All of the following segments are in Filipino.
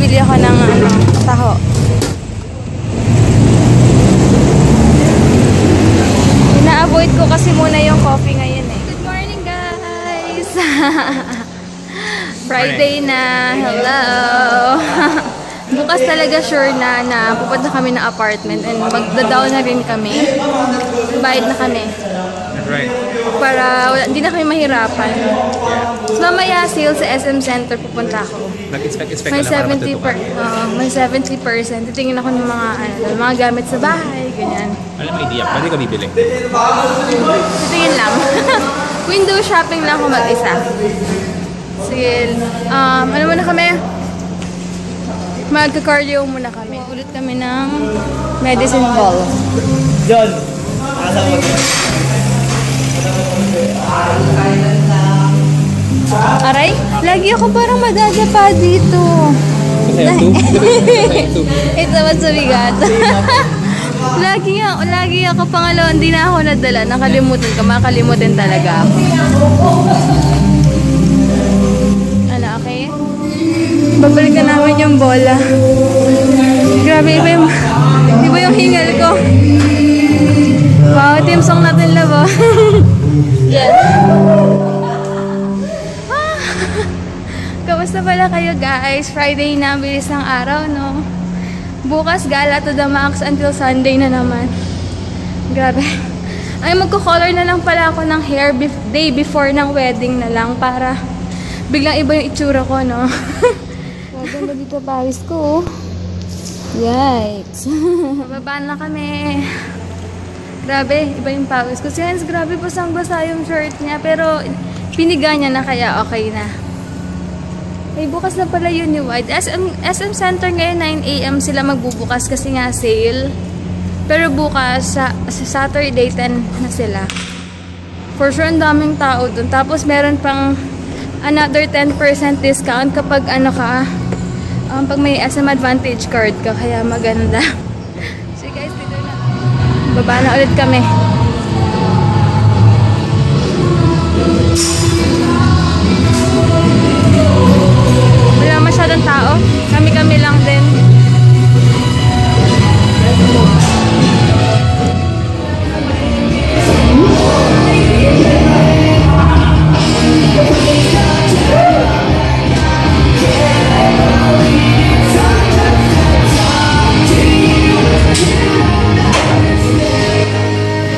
bibili ako ng taho. Ina-avoid ko kasi muna yung coffee ngayon eh. Good morning guys! Friday na. Hello! Bukas talaga sure na pupunta kami ng apartment and magda-down na rin kami. Bayad na kami. That's right. Para hindi na kami mahirapan. So mamaya sale sa SM Center pupunta ako. Nag-expect May ka na 70%. May 70%. Titingin ako ng mga gamit sa bahay, ganyan. Alam mo idea, pwede ka bibili. Titingin lang. Window shopping lang ako mag-isa. Sige, ano muna kami? Magka-cardio muna kami. Ulit kami ng medicine ball. John! Aray, lagi ako parang madadapa dito. Ito mas sumigat. Lagi ako pangalawa, hindi na ako nadala. Nakalimutan ka, makalimutan talaga ako. Ano, okay? Babalik na namin yung bola. Grabe, iba yung hingal ko. Wow, team song natin labo. Yes. Kamusta pala kayo guys? Friday na, bilis ng araw, no? Bukas gala to the max until Sunday na naman. Grabe. Ay, magko-color na lang pala ako ng hair day before ng wedding na lang para biglang iba yung itsura ko, no? Ganda dito pawis ko. Yikes. Bababa na kami. Grabe, iba yung pawis ko. Since grabe basang-basa yung shirt niya, pero piniga niya na kaya okay na. Ay, bukas na pala Uniwide. SM Center ngayon 9 AM sila magbubukas kasi nga sale. Pero bukas sa Saturday 10 na sila. For sure ang daming tao dun. Tapos meron pang another 10% discount kapag ano ka, pag may SM Advantage card ka, kaya maganda. So guys, dito na. Baba na ulit kami. Wala masyadong tao. Kami-kami lang din.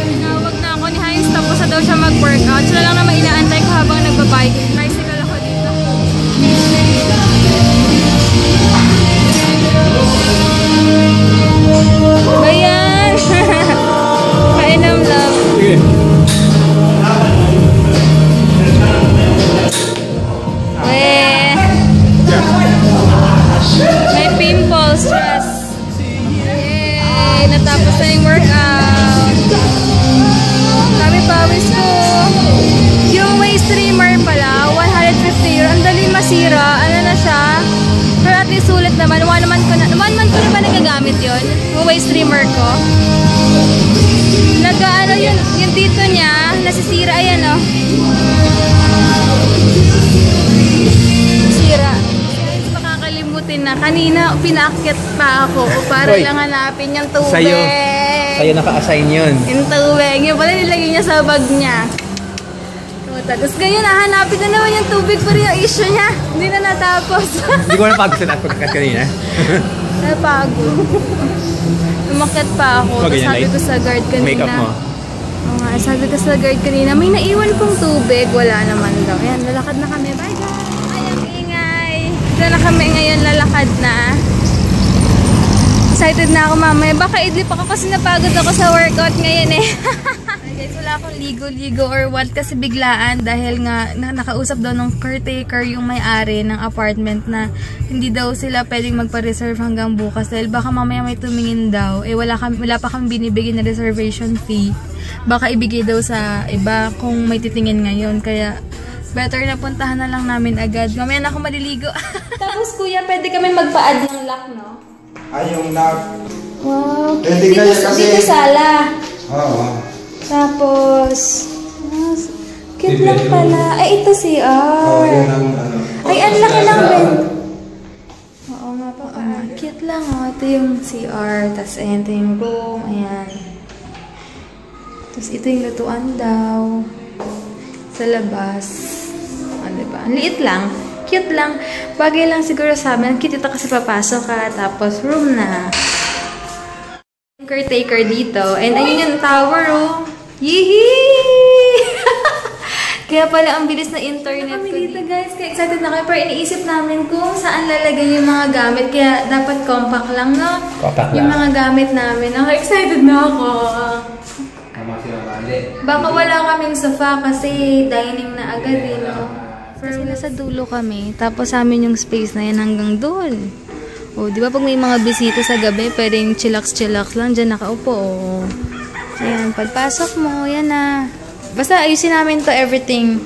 Tinawag na ako ni Hines, tapos na daw siya mag-workout. Sila lang naman inaantay ko habang nagbabike. Tricycle ako dito. Bayan! Painom lang. Weh! May pimples, stress. Yay! Natapos na yung workout. Kami pawis ko. Yung waist trimmer pala, 150 euro. Ang dali masira. Ano na siya? Pero at least sulit naman. One month ko na ba nagagamit yun? Yung waist trimmer ko. Nag-ano yung dito niya, nasisira. Ayan o. Sira. Guys, makakalimutin na. Kanina, pinaakyat pa ako para lang hanapin yung tubig. Sa'yo naka-assign yun. Yung tubig. Yung pala nilagay niya sa bag niya. Tapos ngayon, hanapin na naman yung tubig pero yung issue niya. Hindi na natapos. Hindi ko napagod sa lahat pagkakas kanina. Napagod. Umakyat pa ako. Tapos sabi ko sa guard kanina. Make-up mo? Oo nga, sabi ko sa guard kanina, may naiwan pong tubig. Wala naman daw. Ayan, lalakad na kami. Bye guys! Ay, ang ingay. Ito na kami ngayon, lalakad na. Excited na ako mamaya. Baka idlip ako kasi napagod ako sa workout ngayon eh. Guys, wala akong ligo-ligo or what kasi biglaan dahil nga nakausap daw ng caretaker yung may-ari ng apartment na hindi daw sila pwedeng magpa-reserve hanggang bukas dahil baka mamaya may tumingin daw. Eh wala pa kami binibigay na reservation fee. Baka ibigay daw sa iba kung may titingin ngayon. Kaya better na puntahan na lang namin agad. Mamaya na ako maliligo. Tapos kuya, pwede kami magpa-add ng lock, no? Ay, yung lock. Wow. Pwede kaya kasi... Dito sala. Oo. Tapos, cute lang pala. Ay, ito si R. Oo, yun ang ano. Ay, ang laki lang rin. Oo nga pa. Cute lang, oh. Ito yung CR, tapos ayan, ito yung room, ayan. Tapos ito yung lutuan daw. Sa labas. Ano diba? Ang liit lang. Cute lang. Bagay lang siguro sa amin. Cute ito kasi papasok ka, tapos room na. Caretaker dito. And ayun yung tower, oh. Yee! Kaya pala ang bilis na internet ko dito, guys. Kaya excited na kayo. Pero iniisip namin kung saan lalagay yung mga gamit. Kaya dapat compact lang, no? Compact yung lang. mga gamit namin. Ako, excited na ako. Baka wala kaming sofa kasi dining na agad, eh, no? Kasi nasa dulo kami. Tapos sa amin yung space na yan hanggang doon. O, di ba pag may mga bisita sa gabi, pwedeng chillax-chillax lang. Diyan nakaupo, o. Ayan, pagpasok mo, yan na. Basta ayusin namin to everything.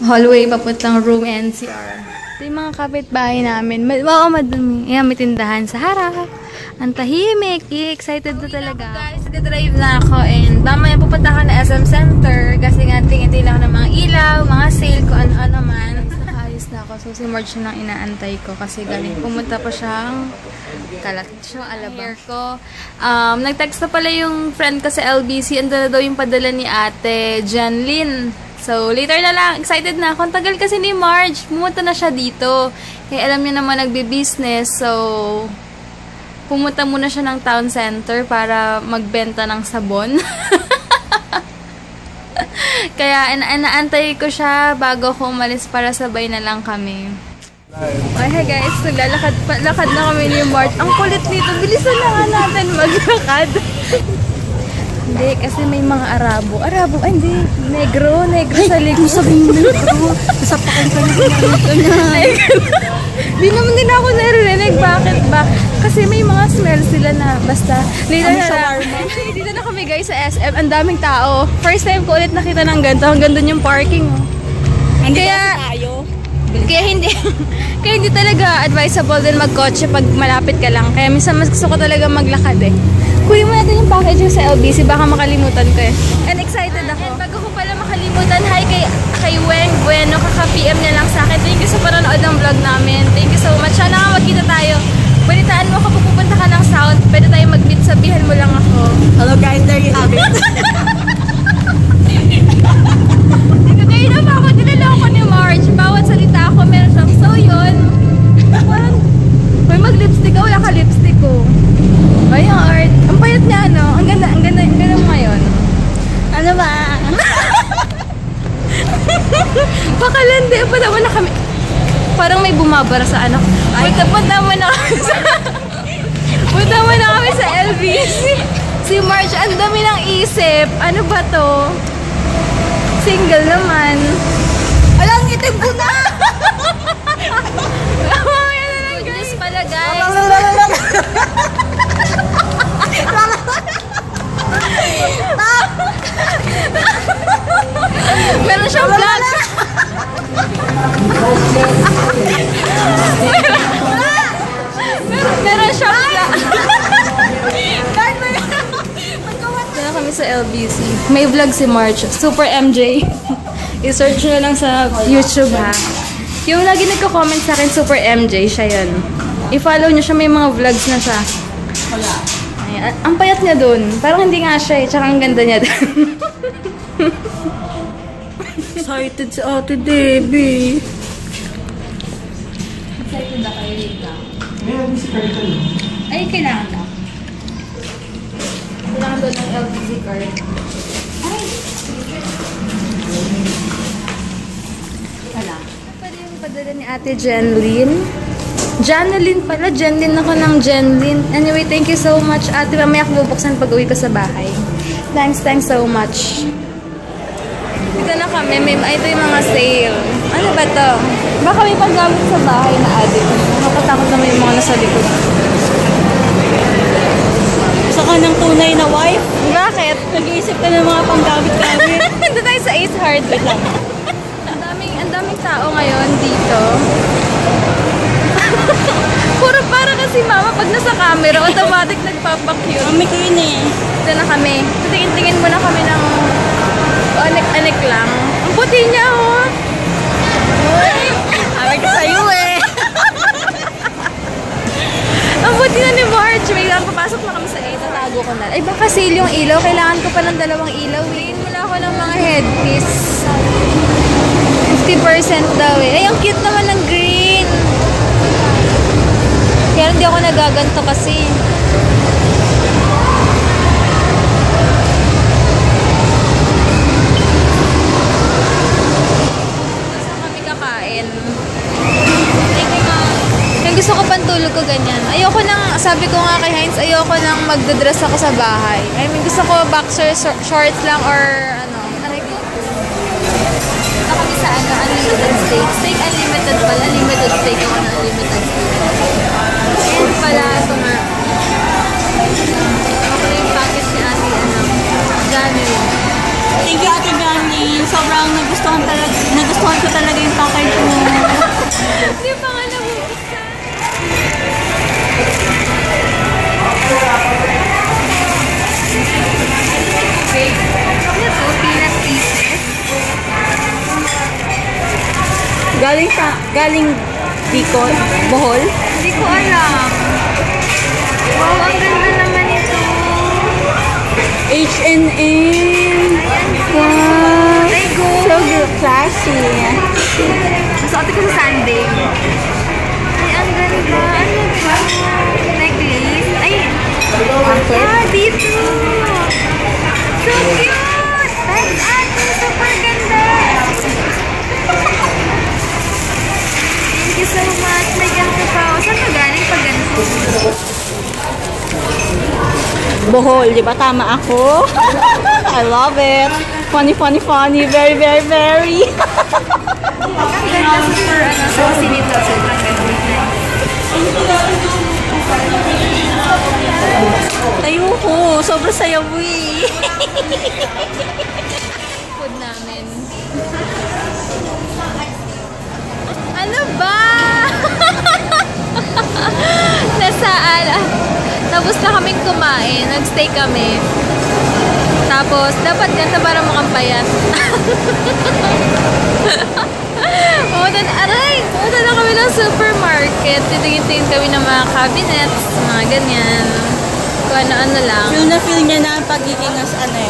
Hallway, papuntang room and CR. Ito yung mga kapitbahay namin. Oo, madumi. Ayan, may tindahan sa harap. Ang tahimik. Excited na talaga. Guys, nag-drive na ako and mamaya pupunta ka na SM Center kasi nga tingin lang ng mga ilaw, mga sale, kung ano-ano man. Nakaayos na ako. So, si Marge na inaantay ko kasi galing pumunta pa siyang kalatid siya, alabang ko. Nag-text na pala yung friend ko sa LBC. Ando na daw yung padala ni ate Janlyn. So, later na lang. Excited na ako. Ang tagal kasi ni Marge. Pumunta na siya dito. Kaya alam niya naman nagbe-business. So, pumunta muna siya ng town center para magbenta ng sabon. Kaya inaantay ko siya bago ko umalis para sabay na lang kami. Okay, hey guys, so lakad na kami ni Marge. Ang kulit nito, bilisan na nga natin maglakad. Hindi, kasi may mga Arabo. Arabo, ay hindi. Negro sa likod. Sabihin mo negro. Nasapakan ka na. Di naman din ako narinig. Bakit ba? Kasi may mga smell sila na basta. Later na lang. Dito na kami guys sa SM. Ang daming tao. First time ko ulit nakita ng ganito. Hanggang doon yung parking. Kaya hindi talaga advisable din magkotse pag malapit ka lang. Kaya minsan mas gusto ko talaga maglakad eh. Kunin mo natin yung packaging sa LBC, baka makalimutan ko eh. And excited ako. And bago ko pala makalimutan, hi kay Weng Bueno, kaka-PM niya lang sa akin. Thank you sa panonood ng vlog namin. Thank you so much. Sana nga magkita tayo. Balitaan mo kapag pupunta ka ng South, pwede tayo mag-meet, sabihan mo lang ako. Hello guys, there you have it. Kaya na ba ako, dinala ni Marge. Bawat salita ako, meron siyang so yun. May mag-lipstick ka, wala ka lipstick ko. Ay, ang art. Ang payat niya, no? Ang ganda mo ngayon. Ano ba? Pakalandi, punta mo na kami. Parang may bumabara sa anak. Punta mo na kami sa... punta mo na kami sa LBC. Si Marge, ang dami ng isip. Ano ba to? Single naman. Alang, itim ko na! Mamaya na lang, guys. Pala, guys. Meron siyang vlog. Meron siyang vlog. Dito kami sa LBC. May vlog si Marge. Super MJ. I-search nyo lang sa YouTube, ha. Yung lagi nagko-comment sa akin, Super MJ, siya yun. I-follow nyo siya, may mga vlogs na siya. Ayan. Ang payat niya dun. Parang hindi nga siya eh. Tsaka ang ganda niya dun. Excited si Ate Debbie. Excited na kayo dito? Ay, kailangan na. Kailangan doon ng LBC card. Ay! Wala. Pwede yung padala ni Ate Janlyn. Janlyn pala. Janlyn ako ng Janlyn. Anyway, thank you so much, Ate. Mamaya ako bubuksan pag uwi ko sa bahay. Thanks so much. Dito na kami. Ito yung mga sale. Ano ba to? Baka may paggamit sa bahay na Ate. Nakatakot naman yung mga nasa likod. Gusto ka ng tunay na wife? Bakit? Nag-iisip ka ng mga panggamit-gamit. Nandito tayo sa Ace Hard. Ang daming tao ngayon dito. Puro para kasi mama pag nasa camera, automatic nagpapakyut. Mami ko yun eh. Dito na kami. Tingin-tingin muna kami ng anik-anik lang. Ang puti niya, oh. Uy, sabi ko sa'yo eh. Ay, baka sale yung ilaw. Kailangan ko pa ng 2 ilaw. Ngayon mula ako ng mga headpiece. 50% daw eh. Ay, ang cute naman ng green. Kaya hindi ako nagaganto kasi. Saan kami kakain? Yung gusto ko pantulog ko ganyan. Ayoko nang, sabi ko nga kay Heinz, ayoko nang magdadress ako sa bahay. I mean, gusto ko boxer shorts lang or ano. Aray ko. Ito kami sa ano, unlimited steak. Steak unlimited pala. Unlimited steak ako na unlimited steak. And pala, ito nga. Ako na yung package ni Ate, ano, January. Thank you, Ate Janine. Sobrang nagustuhan ko talaga yung package mo. Hindi pa nga nabubuksan. Okay. Ito, peanut pieces. Galing Bicol? Bohol? Hindi ko alam. Wow, ang ganda naman ito. H&M. Wow. Ay, go. So classy. Masuot ko sa Sunday. Ay, ang ganda. Ano ba? Necklace. Ay. Ah, dito. So cute. Thanks, Ate. Super ganda. Thank you so much. May ganito pa ako. Saan ka galing pag ganito? Bohol, di ba? Tama ako? I love it. Funny, funny, funny. Very, very, very. Ang ganda super, ano, sa sinito. Sobrang ganda. Tayo ko. Sobrang sayaw mo eh. Food namin. Ano ba? Tapos na kaming kumain. Nag-stay kami. Tapos, dapat ganito para mukhang payat. Pumunta na kami ng supermarket. Titingin-tingin kami ng mga cabinets, mga ganyan. Kung ano-ano lang. Feel na feel niya na ang pagiging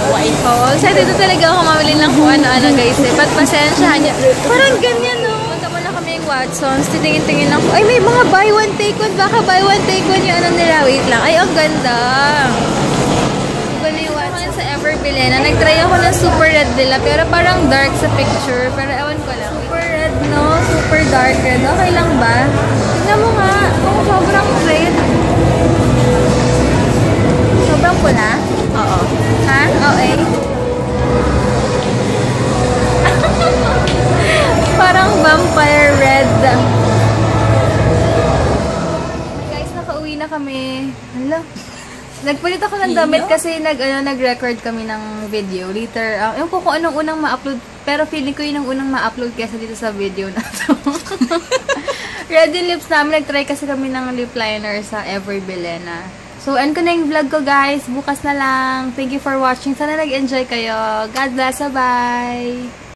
white. Oo, excited na talaga ako mamili ng kung ano-ano guys eh. Ba't pasensyahan niya? Parang ganyan no. Punta mo na kami yung Watsons. Titingin-tingin lang ko. Ay, may mga buy one take one. Baka buy one take one yung ano nila. Wait lang. Ay, ang ganda. Iba na yung Watsons sa Everbilena. Nag-try ako ng super red nila. Pero parang dark sa picture. Pero ewan ko lang. Super red no? Super dark red. Okay lang ba? Tignan mo nga. Kung sobrang red. Sobrang pula? Oo. Ha? Okay. Parang vampire red. Guys, nakauwi na kami. Hala. Nagpalit ako ng damit kasi nag-record kami ng video. Later, yung kung anong unang ma-upload. Pero feeling ko yun ang unang ma-upload kesa dito sa video na to. Red yung lips namin. Nag-try kasi kami ng lip liner sa Everbilena. So, end ko na yung vlog ko, guys. Bukas na lang. Thank you for watching. Sana nag-enjoy kayo. God bless. Bye!